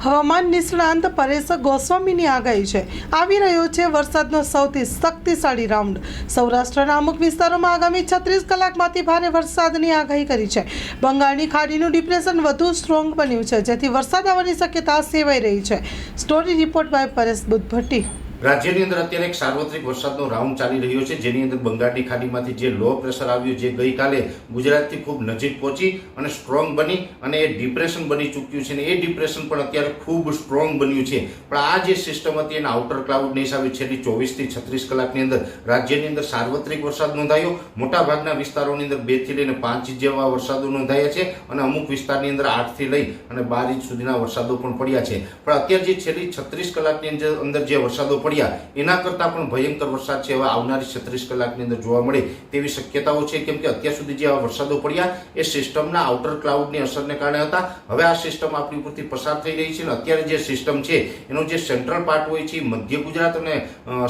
હવામાન નિષ્ણાંત પરેશ ગોસ્વામીની આગાહી છે. આવી રહ્યો છે વરસાદનો સૌથી શક્તિશાળી રાઉન્ડ. સૌરાષ્ટ્રના અમુક વિસ્તારોમાં આગામી 36 કલાકમાંથી ભારે વરસાદની આગાહી કરી છે. બંગાળની ખાડીનું ડિપ્રેશન વધુ સ્ટ્રોંગ બન્યું છે, જેથી વરસાદ આવવાની શક્યતા સેવાઈ રહી છે. Story report by Paresh Buddhabhatti. રાજ્યની અંદર અત્યારે એક સાર્વત્રિક વરસાદનો રાઉન્ડ ચાલી રહ્યો છે, જેની અંદર બંગાળની ખાડીમાંથી જે લો પ્રેશર આવ્યું, જે ગઈકાલે ગુજરાતથી ખૂબ નજીક પહોંચી અને સ્ટ્રોંગ બની અને એ ડિપ્રેશન બની ચૂક્યું છે. અને એ ડિપ્રેશન પણ અત્યારે ખૂબ સ્ટ્રોંગ બન્યું છે. પણ આ જે સિસ્ટમ હતી એના આઉટર ક્લાઉડની હિસાબે છેલ્લી 24 થી 36 કલાકની અંદર રાજ્યની અંદર સાર્વત્રિક વરસાદ નોંધાયો. મોટાભાગના વિસ્તારોની અંદર 2 થી લઈને 5 ઇંચ જેવા વરસાદો નોંધાયા છે અને અમુક વિસ્તારની અંદર 8 થી લઈ અને 12 ઇંચ સુધીના વરસાદો પણ પડ્યા છે. પણ અત્યારે જે છેલ્લી 36 કલાકની અંદર જે વરસાદો એના કરતા પણ ભયંકર વરસાદ છે હવે આવનારી 36 કલાકની અંદર જોવા મળે તેવી શક્યતાઓ છે. કેમ કે અત્યાર સુધી જે આવા વરસાદો પડ્યા એ સિસ્ટમના આઉટર ક્લાઉડની અસરને કારણે હતા. હવે આ સિસ્ટમ આપણી ઉપરથી પસાર થઈ રહી છે અને અત્યારે જે સિસ્ટમ છે એનો જે સેન્ટ્રલ પાર્ટ હોય છે મધ્ય ગુજરાત અને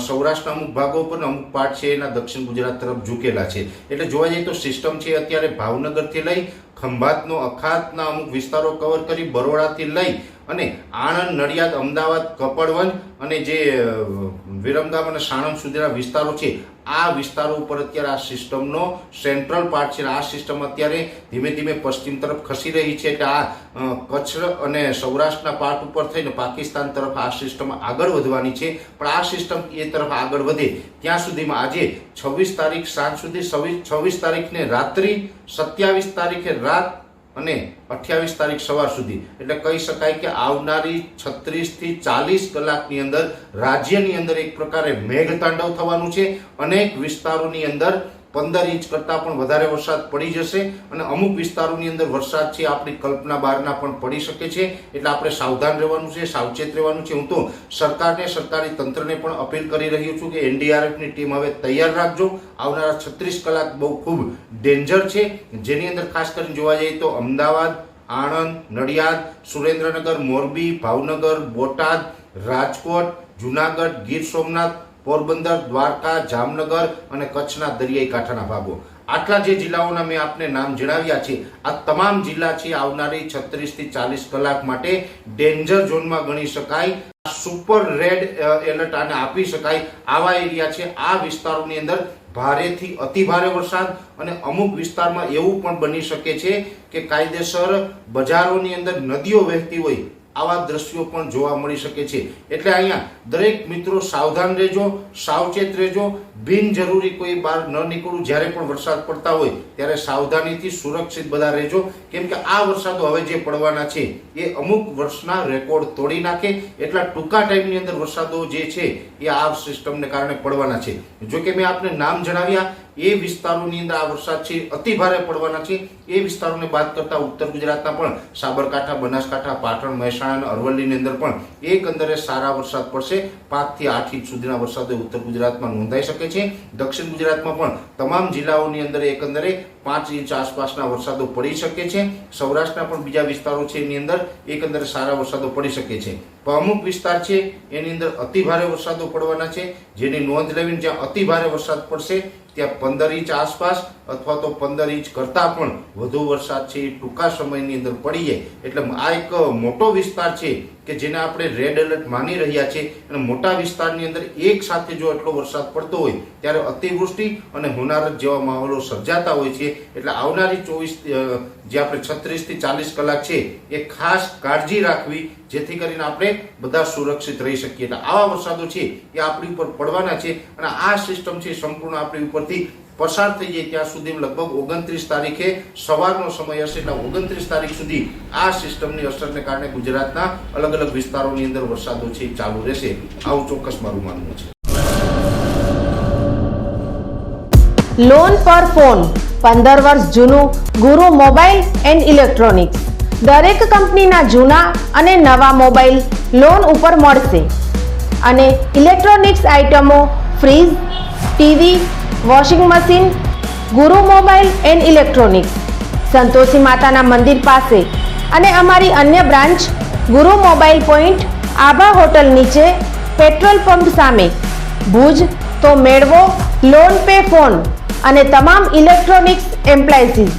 સૌરાષ્ટ્રના અમુક ભાગો પર અમુક પાર્ટ છે એના દક્ષિણ ગુજરાત તરફ ઝૂકેલા છે. એટલે જોવા જઈએ તો સિસ્ટમ છે અત્યારે ભાવનગરથી લઈ ખંભાતનો અખાતના અમુક વિસ્તારો કવર કરી બરોડાથી લઈ અને આણંદ, નડિયાદ, અમદાવાદ, કપડવંજ અને જે વિરમગામ અને સાણંદ સુધીના વિસ્તારો છે આ વિસ્તારો ઉપર અત્યારે આ સિસ્ટમનો સેન્ટ્રલ પાર્ટ છે. આ સિસ્ટમ અત્યારે ધીમે ધીમે પશ્ચિમ તરફ ખસી રહી છે. એટલે આ કચ્છ અને સૌરાષ્ટ્રના પાર્ટ ઉપર થઈને પાકિસ્તાન તરફ આ સિસ્ટમ આગળ વધવાની છે. પણ આ સિસ્ટમ એ તરફ આગળ વધે ત્યાં સુધીમાં આજે 26 તારીખ સાંજ સુધી, 26 તારીખને રાત્રિ, 27 તારીખે રાત અને 28 તારીખ સવાર સુધી, એટલે કહી શકાય કે આવનારી 36 થી 40 કલાકની અંદર રાજ્યની અંદર એક પ્રકારે મેઘતાંડવ થવાનું છે. અનેક વિસ્તારોની અંદર 15 ઇંચ કરતાં પણ વધારે વરસાદ પડી જશે અને અમુક વિસ્તારોની અંદર વરસાદ છે આપણી કલ્પના બહારના પણ પડી શકે છે. એટલે આપણે સાવધાન રહેવાનું છે, સાવચેત રહેવાનું છે. હું તો સરકારને, સરકારી તંત્રને પણ અપીલ કરી રહ્યો છું કે એનડીઆરએફની ટીમ હવે તૈયાર રાખજો. આવનારા 36 કલાક બહુ ખૂબ ડેન્જર છે, જેની અંદર ખાસ કરીને જોવા જઈએ તો અમદાવાદ, આણંદ, નડિયાદ, સુરેન્દ્રનગર, મોરબી, ભાવનગર, બોટાદ, રાજકોટ, જુનાગઢ, ગીર સોમનાથ, પોરબંદર, દ્વારકા, જામનગર અને કચ્છના દરિયાઈ કાંઠાના ભાગો, આટલા જે જિલ્લાઓના મેં આપને નામ જણાવ્યા છે આ તમામ જિલ્લા છે આવનારી 36 થી 40 કલાક માટે ડેન્જર ઝોનમાં ગણી શકાય. સુપર રેડ એલર્ટ આને આપી શકાય આવા એરિયા છે. આ વિસ્તારોની અંદર ભારેથી અતિ ભારે વરસાદ અને અમુક વિસ્તારમાં એવું પણ બની શકે છે કે કાયદેસર બજારોની અંદર નદીઓ વહેતી હોય આવા દ્રશ્યો પણ જોવા મળી શકે છે. એટલે અહીંયા દરેક મિત્રો સાવધાન રહેજો, સાવચેત રહેજો. બિનજરૂરી કોઈ બહાર ન નીકળવું. જ્યારે પણ વરસાદ પડતા હોય ત્યારે સાવધાનીથી સુરક્ષિત બધા રહેજો. કેમ કે આ વરસાદો હવે જે પડવાના છે એ અમુક વર્ષના રેકોર્ડ તોડી નાખે. એટલા ટૂંકા ટાઈમની અંદર વરસાદો જે છે એ આ સિસ્ટમને કારણે પડવાના છે. જો કે મેં આપને નામ જણાવ્યા એ વિસ્તારોની અંદર આ વરસાદ છે અતિ ભારે પડવાના છે. એ વિસ્તારોને બાદ કરતા ઉત્તર ગુજરાતના પણ સાબરકાંઠા, બનાસકાંઠા, પાટણ, મહેસાણા અને અરવલ્લીની અંદર પણ એકંદરે સારા વરસાદ પડશે. 5 થી 8 ઇંચ સુધીના વરસાદો ઉત્તર ગુજરાતમાં નોંધાઈ શકે છે. દક્ષિણ ગુજરાતમાં પણ તમામ જિલ્લાઓની અંદર એકંદરે 5 ઇંચ આસપાસના વરસાદો પડી શકે છે. સૌરાષ્ટ્રના પણ બીજા વિસ્તારો છે એની અંદર એકંદરે સારા વરસાદો પડી શકે છે. પણ અમુક વિસ્તાર છે એની અંદર અતિ ભારે વરસાદો પડવાના છે, જેની નોંધ લેવી. જ્યાં અતિ ભારે વરસાદ પડશે ત્યાં 15 ઇંચ આસપાસ અથવા તો 15 ઇંચ કરતાં પણ વધુ વરસાદ છે એ ટૂંકા સમયની અંદર પડી જાય. એટલે આ એક મોટો વિસ્તાર છે કે જેને આપણે રેડ એલર્ટ માની રહ્યા છે. અને મોટા વિસ્તારની અંદર એક સાથે જો એટલો વરસાદ પડતો હોય ત્યારે અતિવૃષ્ટિ અને હોનારત જેવા માહોલો સર્જાતા હોય છે. એટલે આવનારી 24 જે આપણે 36 થી 40 કલાક છે એ ખાસ કાળજી રાખવી, જેથી કરીને આપણે બધા સુરક્ષિત રહી શકીએ. એટલે આવા વરસાદો છે એ આપણી ઉપર પડવાના છે અને આ સિસ્ટમ છે સંપૂર્ણ આપણી ઉપરથી પસાર થઈ જાય ત્યાં સુધી લગભગ 29 તારીખે સવારનો સમય હશે. એટલે 29 તારીખ સુધી આ સિસ્ટમની અસરને કારણે ગુજરાતના અલગ અલગ વિસ્તારોની અંદર વરસાદો છે ચાલુ રહેશે. આવું ચોક્કસ મારું માનવું છે. લોન પર ફોન 15 વર્ષ જૂનું ગુરુ મોબાઈલ એન્ડ ઇલેક્ટ્રોનિક્સ. દરેક કંપનીના જૂના અને નવા મોબાઈલ લોન ઉપર મળશે અને ઇલેક્ટ્રોનિક્સ આઇટમો ફ્રીજ, ટીવી, વોશિંગ મશીન. ગુરુ મોબાઈલ એન્ડ ઇલેક્ટ્રોનિક્સ, સંતોષી માતાના મંદિર પાસે અને અમારી અન્ય બ્રાન્ચ ગુરુ મોબાઈલ પોઈન્ટ, આભા હોટલ નીચે, પેટ્રોલ પંપ સામે, ભુજ. તો મેળવો લોન પે ફોન અને તમામ ઇલેક્ટ્રોનિક્સ એપ્લાયન્સીસ.